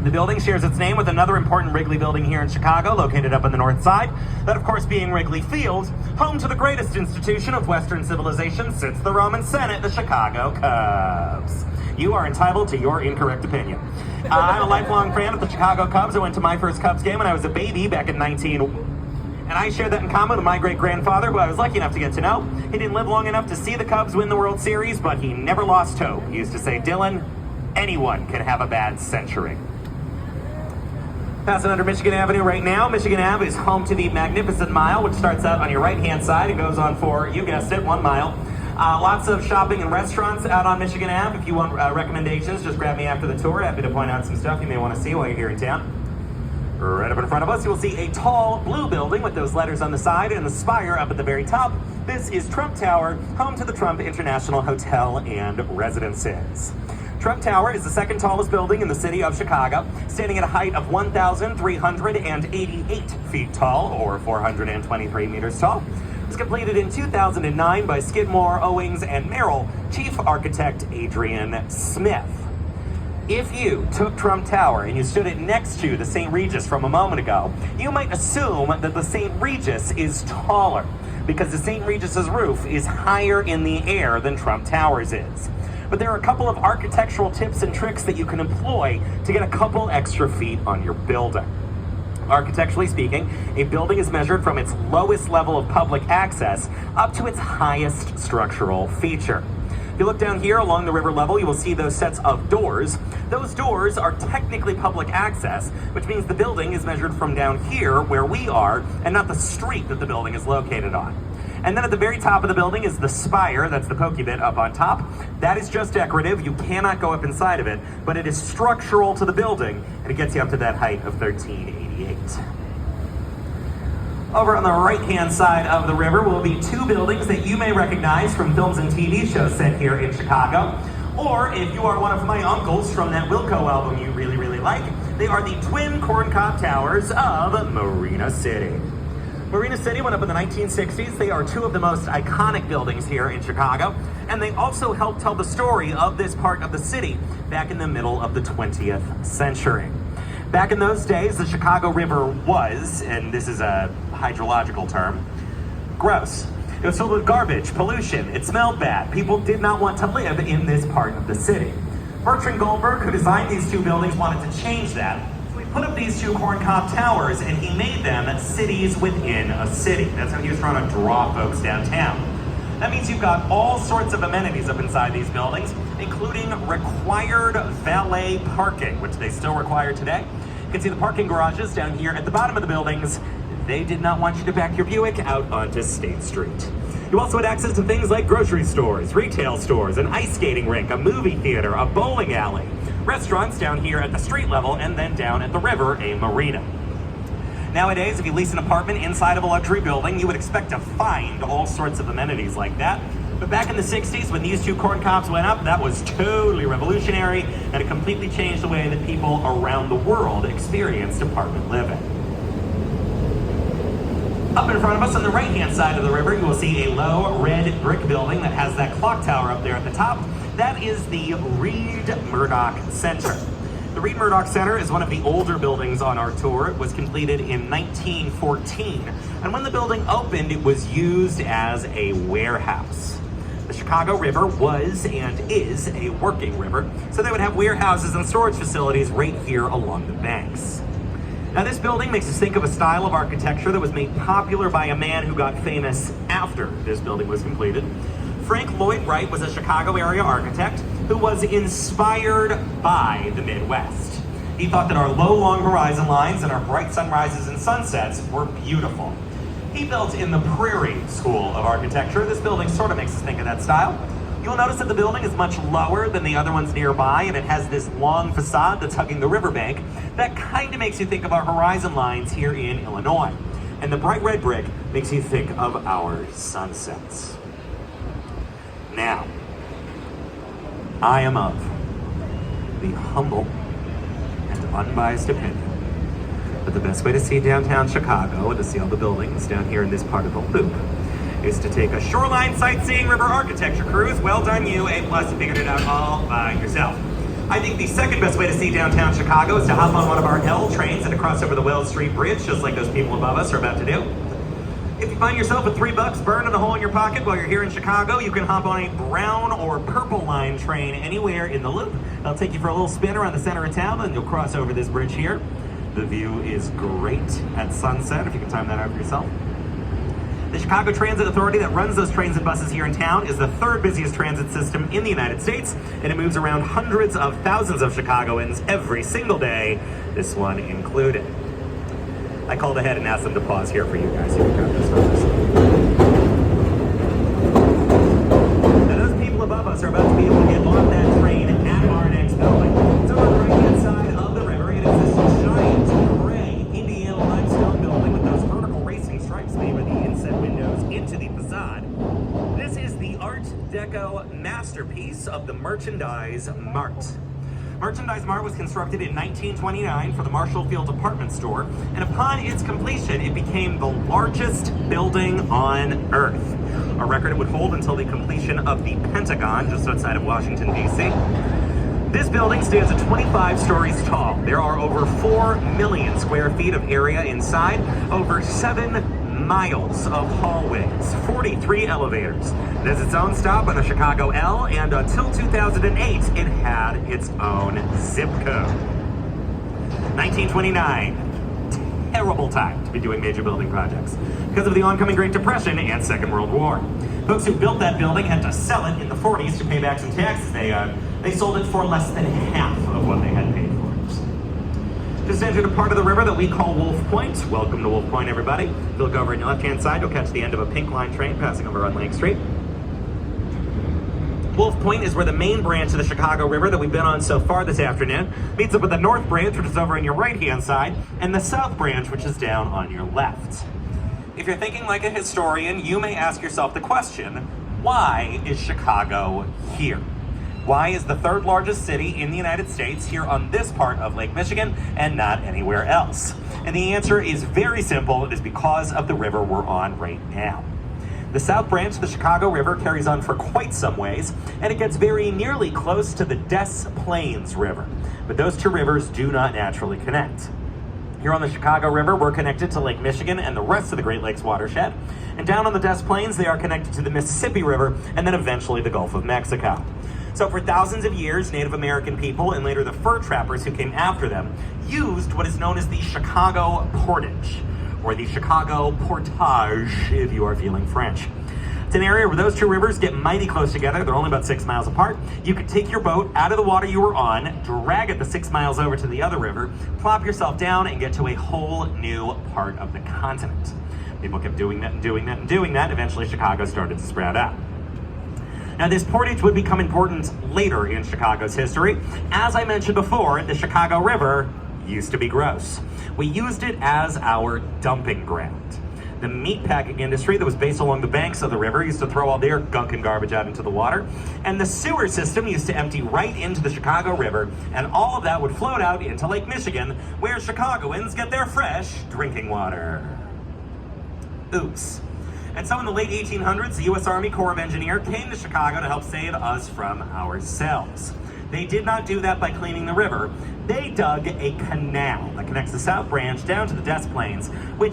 The building shares its name with another important Wrigley building here in Chicago, located up on the north side. That, of course, being Wrigley Field, home to the greatest institution of Western civilization since the Roman Senate, the Chicago Cubs. You are entitled to your incorrect opinion. I'm a lifelong fan of the Chicago Cubs. I went to my first Cubs game when I was a baby back in and I share that in common with my great-grandfather, who I was lucky enough to get to know. He didn't live long enough to see the Cubs win the World Series, but he never lost hope. He used to say, Dylan, anyone can have a bad century. Passing under Michigan Avenue right now. Michigan Ave is home to the Magnificent Mile, which starts out on your right-hand side and goes on for, you guessed it, 1 mile. Lots of shopping and restaurants out on Michigan Ave. If you want recommendations, just grab me after the tour. Happy to point out some stuff you may want to see while you're here in town. Right up in front of us, you will see a tall blue building with those letters on the side and the spire up at the very top. This is Trump Tower, home to the Trump International Hotel and Residences. Trump Tower is the second tallest building in the city of Chicago, standing at a height of 1,388 feet tall, or 423 meters tall. It was completed in 2009 by Skidmore, Owings, and Merrill Chief Architect Adrian Smith. If you took Trump Tower and you stood it next to the St. Regis from a moment ago, you might assume that the St. Regis is taller, because the St. Regis's roof is higher in the air than Trump Tower's is. But there are a couple of architectural tips and tricks that you can employ to get a couple extra feet on your building. Architecturally speaking, a building is measured from its lowest level of public access up to its highest structural feature. If you look down here along the river level, you will see those sets of doors. Those doors are technically public access, which means the building is measured from down here where we are and not the street that the building is located on. And then at the very top of the building is the spire, that's the pokey bit up on top. That is just decorative, you cannot go up inside of it, but it is structural to the building, and it gets you up to that height of 1388. Over on the right-hand side of the river will be two buildings that you may recognize from films and TV shows set here in Chicago. Or if you are one of my uncles from that Wilco album you really, really like, they are the twin corncob towers of Marina City. Marina City went up in the 1960s. They are two of the most iconic buildings here in Chicago, and they also helped tell the story of this part of the city back in the middle of the 20th century. Back in those days, the Chicago River was, and this is a hydrological term, gross. It was filled with garbage, pollution, it smelled bad. People did not want to live in this part of the city. Bertrand Goldberg, who designed these two buildings, wanted to change that. So he put up these two corncob towers and he made them cities within a city. That's how he was trying to draw folks downtown. That means you've got all sorts of amenities up inside these buildings, including required valet parking, which they still require today. You can see the parking garages down here at the bottom of the buildings. They did not want you to back your Buick out onto State Street. You also had access to things like grocery stores, retail stores, an ice skating rink, a movie theater, a bowling alley, restaurants down here at the street level, and then down at the river, a marina. Nowadays, if you lease an apartment inside of a luxury building, you would expect to find all sorts of amenities like that. But back in the 60s, when these two corncobs went up, that was totally revolutionary, and it completely changed the way that people around the world experienced apartment living. Up in front of us on the right-hand side of the river, you will see a low red brick building that has that clock tower up there at the top. That is the Reed Murdoch Center. The Reed Murdoch Center is one of the older buildings on our tour. It was completed in 1914. And when the building opened, it was used as a warehouse. The Chicago River was and is a working river, so they would have warehouses and storage facilities right here along the banks. Now this building makes us think of a style of architecture that was made popular by a man who got famous after this building was completed. Frank Lloyd Wright was a Chicago area architect who was inspired by the Midwest. He thought that our low, long horizon lines and our bright sunrises and sunsets were beautiful. He built in the Prairie School of Architecture. This building sort of makes us think of that style. You'll notice that the building is much lower than the other ones nearby, and it has this long facade that's hugging the riverbank. That kind of makes you think of our horizon lines here in Illinois. And the bright red brick makes you think of our sunsets. Now, I am of the humble and unbiased opinion that the best way to see downtown Chicago and to see all the buildings down here in this part of the loop is to take a shoreline sightseeing river architecture cruise. Well done you, A+, you figured it out all by yourself. I think the second best way to see downtown Chicago is to hop on one of our L trains and to cross over the Wells Street Bridge, just like those people above us are about to do. If you find yourself with $3 burning a hole in your pocket while you're here in Chicago, you can hop on a brown or purple line train anywhere in the loop. It'll take you for a little spin around the center of town, and you'll cross over this bridge here. The view is great at sunset, if you can time that out for yourself. The Chicago Transit Authority that runs those trains and buses here in town is the third busiest transit system in the United States, and it moves around hundreds of thousands of Chicagoans every single day, this one included. I called ahead and asked them to pause here for you guys so you can grab those numbers. Now those people above us are about to be able to get on that train at our next building. It's on the right-hand side of the river. It is this giant gray Indiana limestone building with those vertical racing stripes made by the inset windows into the facade. This is the Art Deco masterpiece of the Merchandise Mart. Merchandise Mart was constructed in 1929 for the Marshall Field Department Store, and upon its completion, it became the largest building on Earth. A record it would hold until the completion of the Pentagon, just outside of Washington, D.C. This building stands at 25 stories tall. There are over 4 million square feet of area inside, over 7 miles of hallways, 43 elevators. It has its own stop on the Chicago L, and until 2008, it had its own zip code. 1929, terrible time to be doing major building projects because of the oncoming Great Depression and Second World War. Folks who built that building had to sell it in the 40s to pay back some taxes they sold it for less than half of what they had paid for it. Just entered a part of the river that we call Wolf Point. Welcome to Wolf Point, everybody. If you look over on your left-hand side, you'll catch the end of a pink line train passing over on Lake Street. Wolf Point is where the main branch of the Chicago River that we've been on so far this afternoon meets up with the north branch, which is over on your right-hand side, and the south branch, which is down on your left. If you're thinking like a historian, you may ask yourself the question, why is Chicago here? Why is the third largest city in the United States here on this part of Lake Michigan and not anywhere else? And the answer is very simple. It is because of the river we're on right now. The South Branch of the Chicago River carries on for quite some ways, and it gets very nearly close to the Des Plaines River. But those two rivers do not naturally connect. Here on the Chicago River, we're connected to Lake Michigan and the rest of the Great Lakes watershed. And down on the Des Plaines, they are connected to the Mississippi River and then eventually the Gulf of Mexico. So for thousands of years, Native American people and later the fur trappers who came after them used what is known as the Chicago Portage, or the Chicago Portage if you are feeling French. It's an area where those two rivers get mighty close together. They're only about 6 miles apart. You could take your boat out of the water you were on, drag it the 6 miles over to the other river, plop yourself down, and get to a whole new part of the continent. People kept doing that and doing that and doing that. Eventually, Chicago started to sprout out. Now, this portage would become important later in Chicago's history. As I mentioned before, the Chicago River used to be gross. We used it as our dumping ground. The meatpacking industry that was based along the banks of the river used to throw all their gunk and garbage out into the water, and the sewer system used to empty right into the Chicago River, and all of that would float out into Lake Michigan, where Chicagoans get their fresh drinking water. Oops. And so in the late 1800s, the U.S. Army Corps of Engineers came to Chicago to help save us from ourselves. They did not do that by cleaning the river. They dug a canal that connects the South Branch down to the Des Plaines, which